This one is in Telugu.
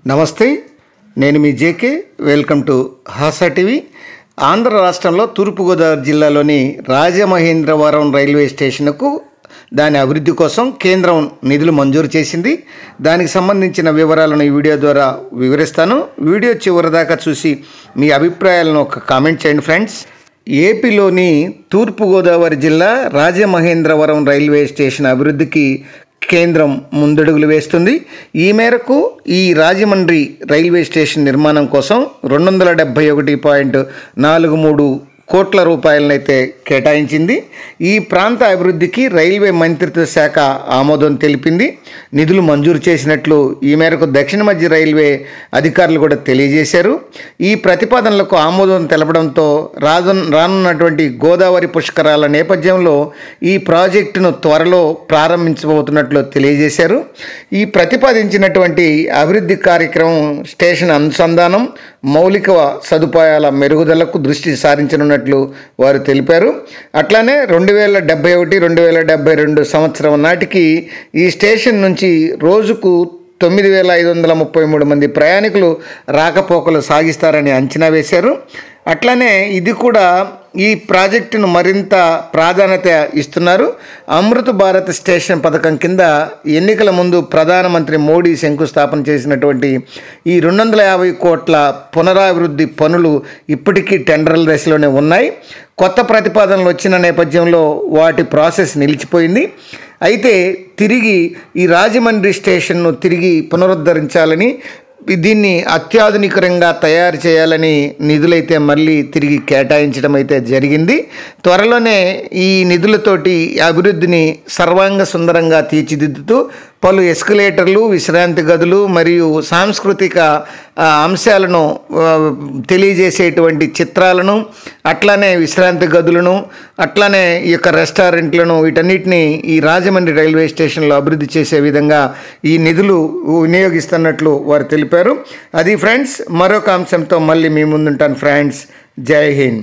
నమస్తే, నేను మీ JK. Welcome to Hasa TV. Andhra రాష్ట్రంలో తూర్పుగోదావరి జిల్లాలోని రాజమహేంద్రవరం రైల్వే స్టేషన్కు దాని అభివృద్ధి కోసం కేంద్రం నిధులు మంజూరు చేసింది. దానికి సంబంధించిన వివరాలను ఈ వీడియో ద్వారా వివరిస్తాను. వీడియో చివరి దాకా చూసి మీ అభిప్రాయాలను ఒక కామెంట్ చేయండి ఫ్రెండ్స్. ఏపీలోని తూర్పుగోదావరి జిల్లా రాజమహేంద్రవరం రైల్వే స్టేషన్ అభివృద్ధికి కేంద్రం ముందడుగులు వేస్తుంది. ఈ మేరకు ఈ రాజమండ్రి రైల్వే స్టేషన్ నిర్మాణం కోసం 271.43 కోట్ల రూపాయలనైతే కేటాయించింది. ఈ ప్రాంత అభివృద్ధికి రైల్వే మంత్రిత్వ శాఖ ఆమోదం తెలిపింది. నిధులు మంజూరు చేసినట్లు ఈ మేరకు దక్షిణ మధ్య రైల్వే అధికారులు కూడా తెలియజేశారు. ఈ ప్రతిపాదనలకు ఆమోదం తెలపడంతో రానున్నటువంటి గోదావరి పుష్కరాల నేపథ్యంలో ఈ ప్రాజెక్టును త్వరలో ప్రారంభించబోతున్నట్లు తెలియజేశారు. ఈ ప్రతిపాదించినటువంటి అభివృద్ధి కార్యక్రమం స్టేషన్ అనుసంధానం, మౌలిక సదుపాయాల మెరుగుదలకు దృష్టి సారించనున్నట్లు వారు తెలిపారు. అట్లానే 2071-2072 సంవత్సరం నాటికి ఈ స్టేషన్ నుంచి రోజుకు 9,533 మంది ప్రయాణికులు రాకపోకలు సాగిస్తారని అంచనా వేశారు. అట్లనే ఇది కూడా ఈ ప్రాజెక్టును మరింత ప్రాధాన్యత ఇస్తున్నారు. అమృత్ భారత్ స్టేషన్ పథకం కింద ఎన్నికల ముందు ప్రధానమంత్రి మోడీ శంకుస్థాపన చేసినటువంటి ఈ 250 కోట్ల పునరాభివృద్ధి పనులు ఇప్పటికీ టెండర్ల దశలోనే ఉన్నాయి. కొత్త ప్రతిపాదనలు వచ్చిన నేపథ్యంలో వాటి ప్రాసెస్ నిలిచిపోయింది. అయితే తిరిగి ఈ రాజమండ్రి స్టేషన్ను తిరిగి పునరుద్ధరించాలని, దీన్ని అత్యాధునికంగా తయారు చేయాలని నిధులైతే మళ్ళీ తిరిగి కేటాయించడం అయితే జరిగింది. త్వరలోనే ఈ నిధులతోటి అభివృద్ధిని సర్వాంగ సుందరంగా తీర్చిదిద్దుతూ పలు ఎస్కలేటర్లు, విశ్రాంతి గదులు మరియు సాంస్కృతిక అంశాలను తెలియజేసేటువంటి చిత్రాలను, అట్లానే విశ్రాంతి గదులను, అట్లానే ఈ యొక్క రెస్టారెంట్లను, వీటన్నిటిని ఈ రాజమండ్రి రైల్వే స్టేషన్లో అభివృద్ధి చేసే విధంగా ఈ నిధులు వినియోగిస్తున్నట్లు వారు తెలిపారు. అది ఫ్రెండ్స్, మరొక అంశంతో మళ్ళీ మీ ముందుంటాను ఫ్రెండ్స్. జై హింద్.